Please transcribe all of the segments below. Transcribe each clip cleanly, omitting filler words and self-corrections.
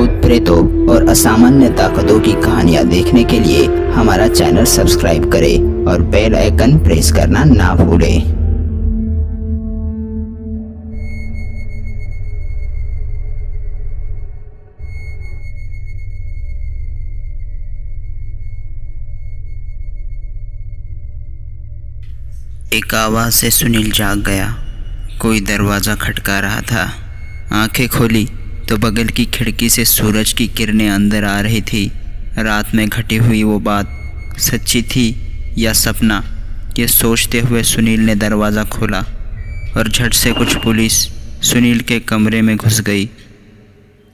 भूत प्रेतों और असामान्य ताकतों की कहानियाँ देखने के लिए हमारा चैनल सब्सक्राइब करें और बेल आइकन प्रेस करना ना भूलें। एक आवाज़ से सुनील जाग गया। कोई दरवाज़ा खटका रहा था। आंखें खोली तो बगल की खिड़की से सूरज की किरणें अंदर आ रही थी। रात में घटी हुई वो बात सच्ची थी या सपना, ये सोचते हुए सुनील ने दरवाज़ा खोला और झट से कुछ पुलिस सुनील के कमरे में घुस गई।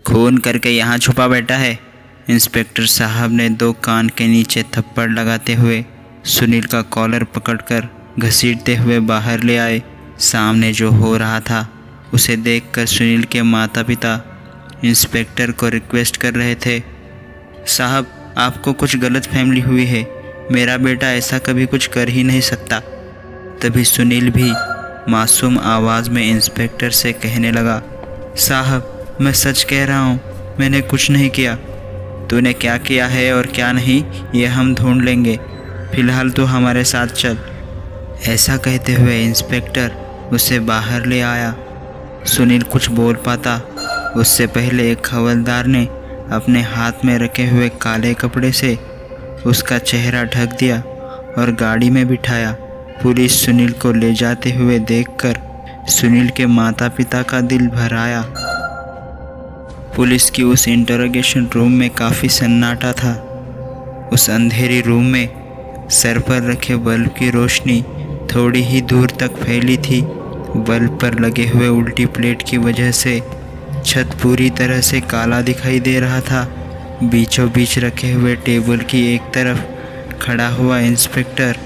खून करके यहाँ छुपा बैठा है, इंस्पेक्टर साहब ने दो कान के नीचे थप्पड़ लगाते हुए सुनील का कॉलर पकड़कर घसीटते हुए बाहर ले आए। सामने जो हो रहा था उसे देखकर सुनील के माता पिता इंस्पेक्टर को रिक्वेस्ट कर रहे थे, साहब आपको कुछ गलत फहमी हुई है, मेरा बेटा ऐसा कभी कुछ कर ही नहीं सकता। तभी सुनील भी मासूम आवाज़ में इंस्पेक्टर से कहने लगा, साहब मैं सच कह रहा हूँ, मैंने कुछ नहीं किया। तूने क्या किया है और क्या नहीं ये हम ढूंढ लेंगे, फ़िलहाल तू हमारे साथ चल। ऐसा कहते हुए इंस्पेक्टर उसे बाहर ले आया। सुनील कुछ बोल पाता उससे पहले एक हवलदार ने अपने हाथ में रखे हुए काले कपड़े से उसका चेहरा ढक दिया और गाड़ी में बिठाया। पुलिस सुनील को ले जाते हुए देखकर सुनील के माता पिता का दिल भर आया। पुलिस की उस इंटरोगेशन रूम में काफ़ी सन्नाटा था। उस अंधेरी रूम में सर पर रखे बल्ब की रोशनी थोड़ी ही दूर तक फैली थी। बल्ब पर लगे हुए उल्टी प्लेट की वजह से छत पूरी तरह से काला दिखाई दे रहा था। बीचों बीच रखे हुए टेबल की एक तरफ खड़ा हुआ इंस्पेक्टर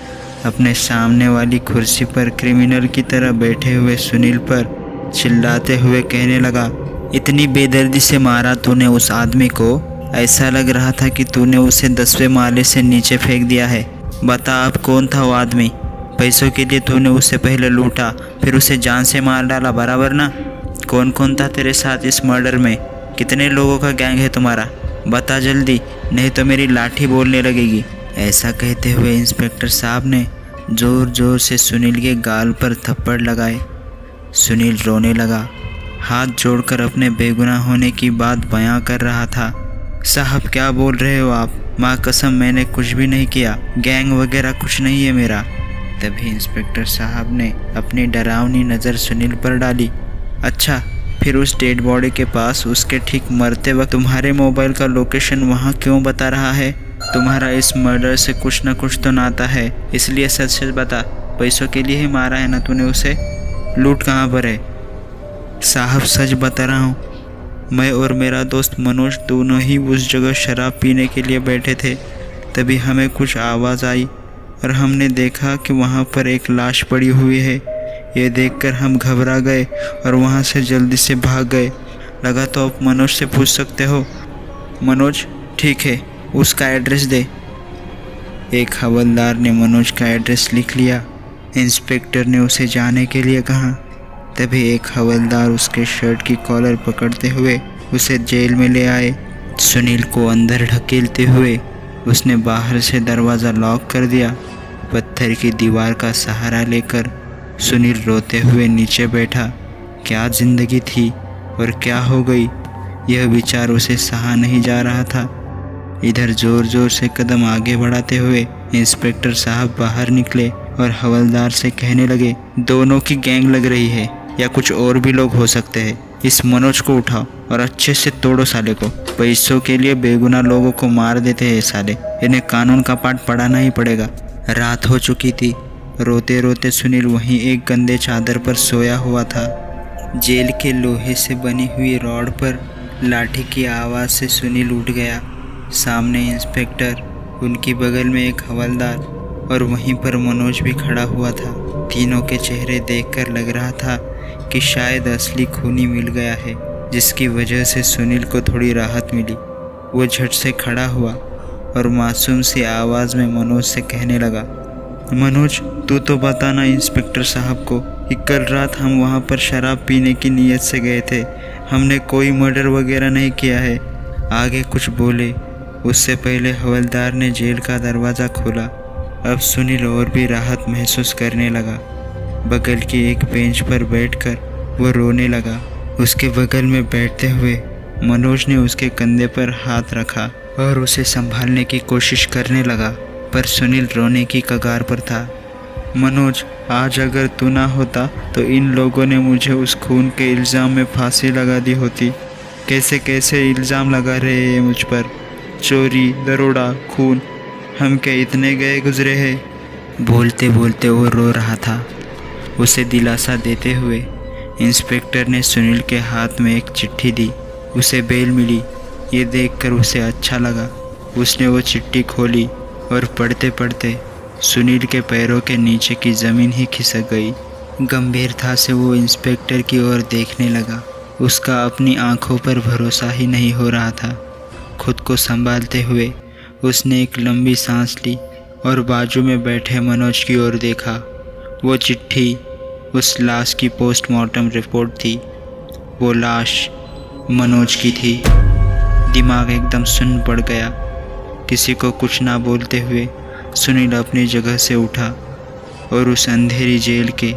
अपने सामने वाली कुर्सी पर क्रिमिनल की तरह बैठे हुए सुनील पर चिल्लाते हुए कहने लगा, इतनी बेदर्दी से मारा तूने उस आदमी को, ऐसा लग रहा था कि तूने उसे 10वें माले से नीचे फेंक दिया है। बता अब कौन था वो आदमी? पैसों के लिए तूने उससे पहले लूटा, फिर उसे जान से मार डाला, बराबर ना? कौन कौन था तेरे साथ इस मर्डर में? कितने लोगों का गैंग है तुम्हारा? बता जल्दी, नहीं तो मेरी लाठी बोलने लगेगी। ऐसा कहते हुए इंस्पेक्टर साहब ने ज़ोर ज़ोर से सुनील के गाल पर थप्पड़ लगाए। सुनील रोने लगा, हाथ जोड़कर अपने बेगुनाह होने की बात बयां कर रहा था। साहब क्या बोल रहे हो आप? माँ कसम मैंने कुछ भी नहीं किया, गैंग वगैरह कुछ नहीं है मेरा। तभी इंस्पेक्टर साहब ने अपनी डरावनी नज़र सुनील पर डाली। अच्छा, फिर उस डेड बॉडी के पास उसके ठीक मरते वक्त तुम्हारे मोबाइल का लोकेशन वहाँ क्यों बता रहा है? तुम्हारा इस मर्डर से कुछ न कुछ तो नाता है, इसलिए सच सच बता, पैसों के लिए ही मारा है ना तूने उसे? लूट कहाँ पर है? साहब सच बता रहा हूँ, मैं और मेरा दोस्त मनोज दोनों ही उस जगह शराब पीने के लिए बैठे थे। तभी हमें कुछ आवाज़ आई और हमने देखा कि वहाँ पर एक लाश पड़ी हुई है। ये देखकर हम घबरा गए और वहाँ से जल्दी से भाग गए। लगा तो आप मनोज से पूछ सकते हो। मनोज? ठीक है, उसका एड्रेस दे। एक हवलदार ने मनोज का एड्रेस लिख लिया। इंस्पेक्टर ने उसे जाने के लिए कहा। तभी एक हवलदार उसके शर्ट की कॉलर पकड़ते हुए उसे जेल में ले आए। सुनील को अंदर ढकेलते हुए उसने बाहर से दरवाज़ा लॉक कर दिया। पत्थर की दीवार का सहारा लेकर सुनील रोते हुए नीचे बैठा। क्या ज़िंदगी थी और क्या हो गई, यह विचार उसे सहा नहीं जा रहा था। इधर ज़ोर ज़ोर से कदम आगे बढ़ाते हुए इंस्पेक्टर साहब बाहर निकले और हवलदार से कहने लगे, दोनों की गैंग लग रही है या कुछ और भी लोग हो सकते हैं। इस मनोज को उठाओ और अच्छे से तोड़ो साले को। पैसों के लिए बेगुनाह लोगों को मार देते हैं साले, इन्हें कानून का पाठ पढ़ाना ही पड़ेगा। रात हो चुकी थी। रोते रोते सुनील वहीं एक गंदे चादर पर सोया हुआ था। जेल के लोहे से बनी हुई रॉड पर लाठी की आवाज़ से सुनील उठ गया। सामने इंस्पेक्टर, उनकी बगल में एक हवलदार और वहीं पर मनोज भी खड़ा हुआ था। तीनों के चेहरे देखकर लग रहा था कि शायद असली खूनी मिल गया है, जिसकी वजह से सुनील को थोड़ी राहत मिली। वो झट से खड़ा हुआ और मासूम सी आवाज़ में मनोज से कहने लगा, मनोज तू तो बताना इंस्पेक्टर साहब को कि कल रात हम वहाँ पर शराब पीने की नीयत से गए थे, हमने कोई मर्डर वगैरह नहीं किया है। आगे कुछ बोले उससे पहले हवलदार ने जेल का दरवाज़ा खोला। अब सुनील और भी राहत महसूस करने लगा। बगल की एक बेंच पर बैठकर वो रोने लगा। उसके बगल में बैठते हुए मनोज ने उसके कंधे पर हाथ रखा और उसे संभालने की कोशिश करने लगा, पर सुनील रोने की कगार पर था। मनोज, आज अगर तू ना होता तो इन लोगों ने मुझे उस खून के इल्ज़ाम में फांसी लगा दी होती। कैसे कैसे इल्ज़ाम लगा रहे हैं मुझ पर, चोरी, दरोड़ा, खून, हम क्या इतने गए गुजरे हैं। बोलते बोलते वो रो रहा था। उसे दिलासा देते हुए इंस्पेक्टर ने सुनील के हाथ में एक चिट्ठी दी। उसे बेल मिली। ये देखकर उसे अच्छा लगा। उसने वो चिट्ठी खोली और पढ़ते पढ़ते सुनील के पैरों के नीचे की ज़मीन ही खिसक गई। गंभीरता से वो इंस्पेक्टर की ओर देखने लगा। उसका अपनी आंखों पर भरोसा ही नहीं हो रहा था। खुद को संभालते हुए उसने एक लंबी सांस ली और बाजू में बैठे मनोज की ओर देखा। वो चिट्ठी उस लाश की पोस्टमार्टम रिपोर्ट थी। वो लाश मनोज की थी। दिमाग एकदम सुन्न पड़ गया। किसी को कुछ ना बोलते हुए सुनील अपनी जगह से उठा और उस अंधेरी जेल के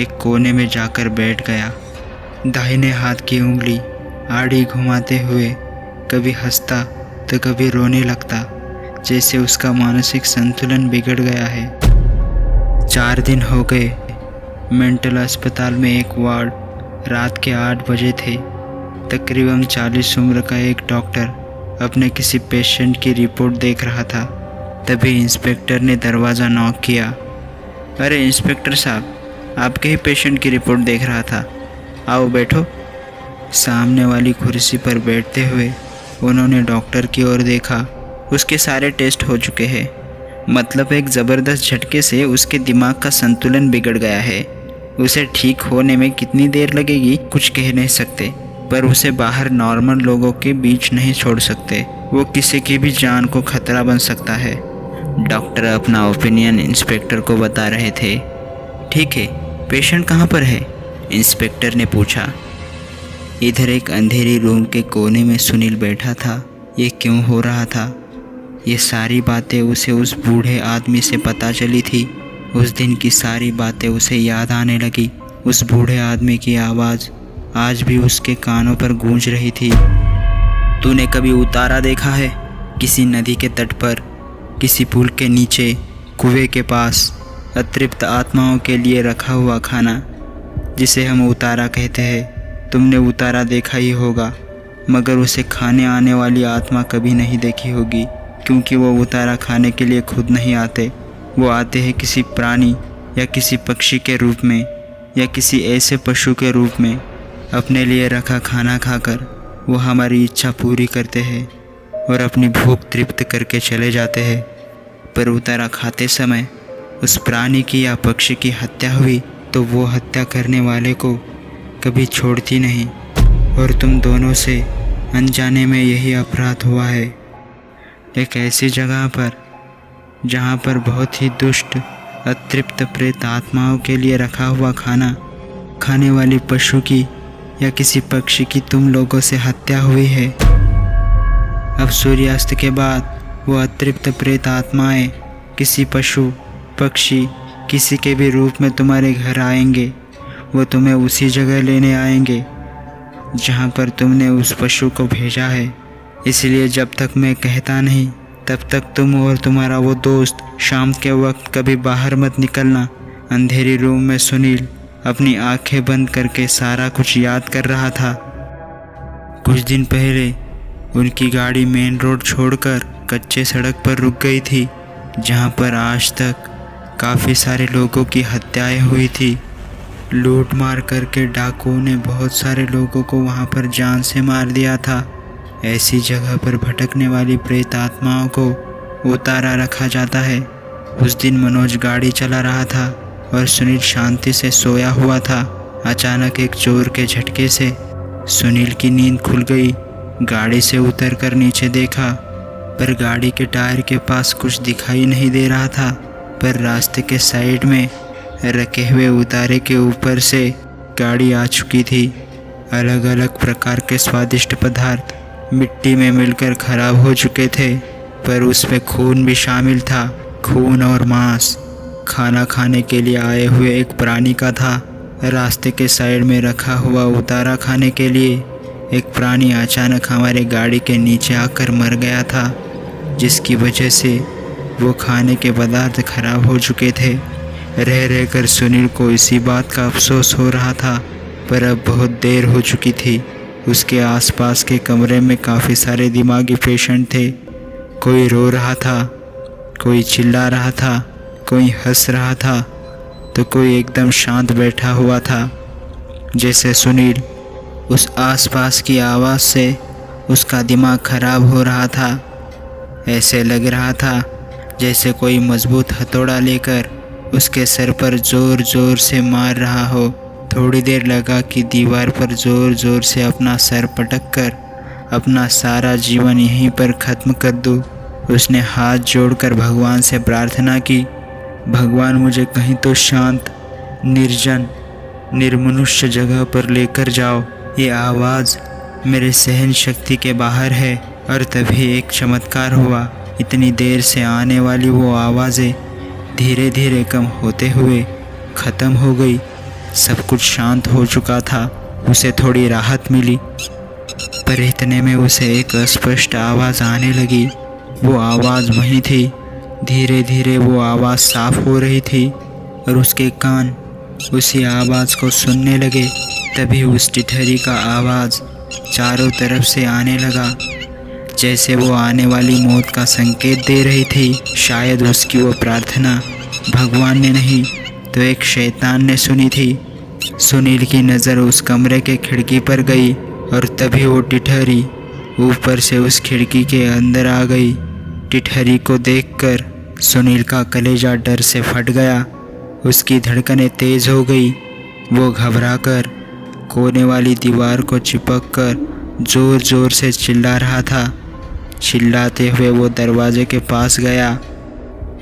एक कोने में जाकर बैठ गया। दाहिने हाथ की उंगली आड़ी घुमाते हुए कभी हंसता तो कभी रोने लगता, जैसे उसका मानसिक संतुलन बिगड़ गया है। 4 दिन हो गए। मेंटल अस्पताल में एक वार्ड, रात के 8 बजे थे। तकरीबन 40 उम्र का एक डॉक्टर अपने किसी पेशेंट की रिपोर्ट देख रहा था। तभी इंस्पेक्टर ने दरवाज़ा नॉक किया। अरे इंस्पेक्टर साहब, आपके ही पेशेंट की रिपोर्ट देख रहा था, आओ बैठो। सामने वाली कुर्सी पर बैठते हुए उन्होंने डॉक्टर की ओर देखा। उसके सारे टेस्ट हो चुके हैं, मतलब एक ज़बरदस्त झटके से उसके दिमाग का संतुलन बिगड़ गया है। उसे ठीक होने में कितनी देर लगेगी कुछ कह नहीं सकते, पर उसे बाहर नॉर्मल लोगों के बीच नहीं छोड़ सकते। वो किसी की भी जान को खतरा बन सकता है। डॉक्टर अपना ओपिनियन इंस्पेक्टर को बता रहे थे। ठीक है, पेशेंट कहाँ पर है? इंस्पेक्टर ने पूछा। इधर एक अंधेरी रूम के कोने में सुनील बैठा था। ये क्यों हो रहा था? ये सारी बातें उसे उस बूढ़े आदमी से पता चली थी। उस दिन की सारी बातें उसे याद आने लगी। उस बूढ़े आदमी की आवाज़ आज भी उसके कानों पर गूंज रही थी। तूने कभी उतारा देखा है? किसी नदी के तट पर, किसी पुल के नीचे, कुएं के पास अतृप्त आत्माओं के लिए रखा हुआ खाना, जिसे हम उतारा कहते हैं। तुमने उतारा देखा ही होगा, मगर उसे खाने आने वाली आत्मा कभी नहीं देखी होगी, क्योंकि वो उतारा खाने के लिए खुद नहीं आते। वो आते हैं किसी प्राणी या किसी पक्षी के रूप में, या किसी ऐसे पशु के रूप में। अपने लिए रखा खाना खाकर वो हमारी इच्छा पूरी करते हैं और अपनी भूख तृप्त करके चले जाते हैं। पर उतारा खाते समय उस प्राणी की या पक्षी की हत्या हुई तो वो हत्या करने वाले को कभी छोड़ती नहीं। और तुम दोनों से अनजाने में यही अपराध हुआ है। एक ऐसी जगह पर जहाँ पर बहुत ही दुष्ट अतृप्त प्रेत आत्माओं के लिए रखा हुआ खाना खाने वाली पशु की या किसी पक्षी की तुम लोगों से हत्या हुई है। अब सूर्यास्त के बाद वो अतृप्त प्रेत आत्माएं किसी पशु, पक्षी, किसी के भी रूप में तुम्हारे घर आएंगे। वो तुम्हें उसी जगह लेने आएंगे जहाँ पर तुमने उस पशु को भेजा है। इसलिए जब तक मैं कहता नहीं तब तक तुम और तुम्हारा वो दोस्त शाम के वक्त कभी बाहर मत निकलना। अंधेरी रूम में सुनील अपनी आंखें बंद करके सारा कुछ याद कर रहा था। कुछ दिन पहले उनकी गाड़ी मेन रोड छोड़कर कच्चे सड़क पर रुक गई थी, जहाँ पर आज तक काफ़ी सारे लोगों की हत्याएं हुई थी। लूट मार करके डाकुओं ने बहुत सारे लोगों को वहाँ पर जान से मार दिया था। ऐसी जगह पर भटकने वाली प्रेत आत्माओं को उतारा रखा जाता है। उस दिन मनोज गाड़ी चला रहा था और सुनील शांति से सोया हुआ था। अचानक एक जोर के झटके से सुनील की नींद खुल गई। गाड़ी से उतरकर नीचे देखा, पर गाड़ी के टायर के पास कुछ दिखाई नहीं दे रहा था, पर रास्ते के साइड में रखे हुए उतारे के ऊपर से गाड़ी आ चुकी थी। अलग अलग प्रकार के स्वादिष्ट पदार्थ मिट्टी में मिलकर खराब हो चुके थे, पर उसमें खून भी शामिल था, खून और मांस। खाना खाने के लिए आए हुए एक प्राणी का था। रास्ते के साइड में रखा हुआ उतारा खाने के लिए एक प्राणी अचानक हमारे गाड़ी के नीचे आकर मर गया था, जिसकी वजह से वो खाने के पदार्थ खराब हो चुके थे। रह रहकर सुनील को इसी बात का अफसोस हो रहा था, पर अब बहुत देर हो चुकी थी। उसके आसपास के कमरे में काफ़ी सारे दिमागी पेशेंट थे। कोई रो रहा था, कोई चिल्ला रहा था, कोई हंस रहा था, तो कोई एकदम शांत बैठा हुआ था। जैसे सुनील उस आसपास की आवाज़ से उसका दिमाग खराब हो रहा था। ऐसे लग रहा था जैसे कोई मजबूत हथौड़ा लेकर उसके सर पर ज़ोर ज़ोर से मार रहा हो। थोड़ी देर लगा कि दीवार पर ज़ोर ज़ोर से अपना सर पटक कर अपना सारा जीवन यहीं पर ख़त्म कर दूँ। उसने हाथ जोड़कर भगवान से प्रार्थना की, भगवान मुझे कहीं तो शांत, निर्जन, निर्मनुष्य जगह पर लेकर जाओ। ये आवाज़ मेरे सहन शक्ति के बाहर है। और तभी एक चमत्कार हुआ। इतनी देर से आने वाली वो आवाज़ें धीरे धीरे कम होते हुए ख़त्म हो गई। सब कुछ शांत हो चुका था। उसे थोड़ी राहत मिली, पर इतने में उसे एक अस्पष्ट आवाज़ आने लगी। वो आवाज़ वहीं थी। धीरे धीरे वो आवाज़ साफ हो रही थी और उसके कान उसी आवाज़ को सुनने लगे। तभी उस टिठरी का आवाज़ चारों तरफ से आने लगा, जैसे वो आने वाली मौत का संकेत दे रही थी। शायद उसकी वो प्रार्थना भगवान ने नहीं तो एक शैतान ने सुनी थी। सुनील की नज़र उस कमरे के खिड़की पर गई और तभी वो टिठरी ऊपर से उस खिड़की के अंदर आ गई। टिठरी को देखकर सुनील का कलेजा डर से फट गया। उसकी धड़कनें तेज़ हो गई। वो घबराकर कोने वाली दीवार को चिपक कर ज़ोर ज़ोर से चिल्ला रहा था। चिल्लाते हुए वो दरवाजे के पास गया।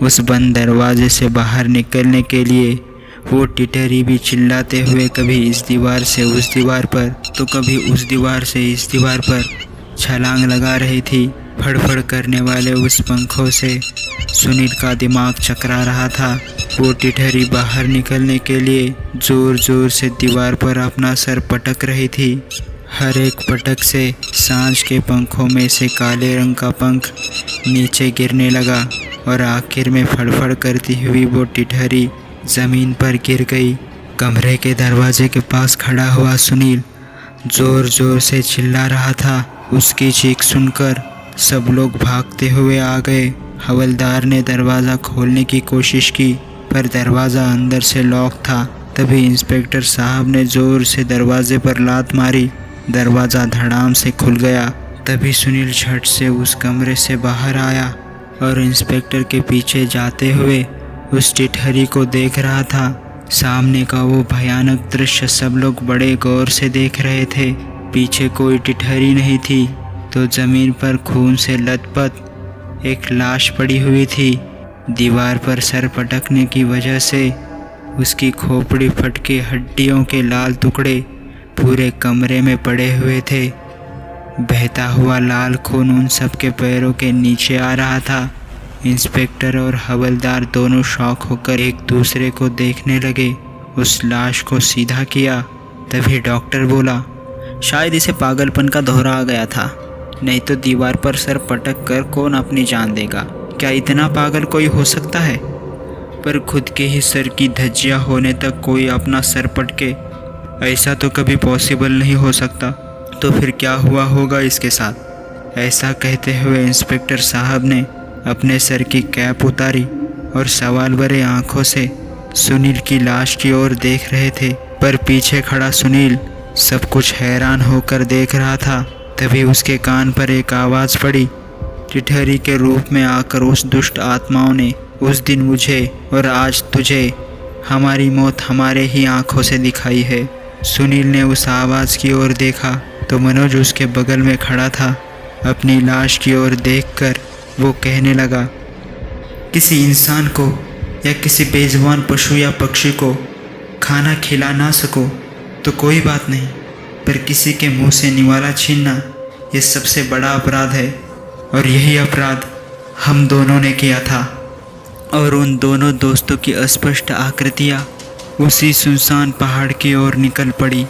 उस बंद दरवाजे से बाहर निकलने के लिए वो टिटरी भी चिल्लाते हुए कभी इस दीवार से उस दीवार पर तो कभी उस दीवार से इस दीवार पर छलांग लगा रही थी। फड़फड़ करने वाले उस पंखों से सुनील का दिमाग चकरा रहा था। वो टिटरी बाहर निकलने के लिए ज़ोर ज़ोर से दीवार पर अपना सर पटक रही थी। हर एक पटक से सांझ के पंखों में से काले रंग का पंख नीचे गिरने लगा और आखिर में फड़फड़ करती हुई वो टिटरी ज़मीन पर गिर गई। कमरे के दरवाजे के पास खड़ा हुआ सुनील ज़ोर ज़ोर से चिल्ला रहा था। उसकी चीख सुनकर सब लोग भागते हुए आ गए। हवलदार ने दरवाज़ा खोलने की कोशिश की, पर दरवाज़ा अंदर से लॉक था। तभी इंस्पेक्टर साहब ने ज़ोर से दरवाजे पर लात मारी। दरवाज़ा धड़ाम से खुल गया। तभी सुनील झट से उस कमरे से बाहर आया और इंस्पेक्टर के पीछे जाते हुए उस टिटहरी को देख रहा था। सामने का वो भयानक दृश्य सब लोग बड़े गौर से देख रहे थे। पीछे कोई टिटहरी नहीं थी तो ज़मीन पर खून से लथपथ एक लाश पड़ी हुई थी। दीवार पर सर पटकने की वजह से उसकी खोपड़ी फट के हड्डियों के लाल टुकड़े पूरे कमरे में पड़े हुए थे। बहता हुआ लाल खून उन सब के पैरों के नीचे आ रहा था। इंस्पेक्टर और हवलदार दोनों शॉक होकर एक दूसरे को देखने लगे। उस लाश को सीधा किया। तभी डॉक्टर बोला, शायद इसे पागलपन का दौरा आ गया था, नहीं तो दीवार पर सर पटक कर कौन अपनी जान देगा। क्या इतना पागल कोई हो सकता है? पर खुद के ही सर की धज्जियाँ होने तक कोई अपना सर पटके, ऐसा तो कभी पॉसिबल नहीं हो सकता। तो फिर क्या हुआ होगा इसके साथ? ऐसा कहते हुए इंस्पेक्टर साहब ने अपने सर की कैप उतारी और सवाल भरे आंखों से सुनील की लाश की ओर देख रहे थे। पर पीछे खड़ा सुनील सब कुछ हैरान होकर देख रहा था। तभी उसके कान पर एक आवाज़ पड़ी। टिटहरी के रूप में आकर उस दुष्ट आत्माओं ने उस दिन मुझे और आज तुझे हमारी मौत हमारे ही आंखों से दिखाई है। सुनील ने उस आवाज़ की ओर देखा तो मनोज उसके बगल में खड़ा था। अपनी लाश की ओर देखकर वो कहने लगा, किसी इंसान को या किसी बेजुबान पशु या पक्षी को खाना खिला ना सको तो कोई बात नहीं, पर किसी के मुंह से निवाला छीनना ये सबसे बड़ा अपराध है और यही अपराध हम दोनों ने किया था। और उन दोनों दोस्तों की अस्पष्ट आकृतियाँ उसी सुनसान पहाड़ की ओर निकल पड़ी।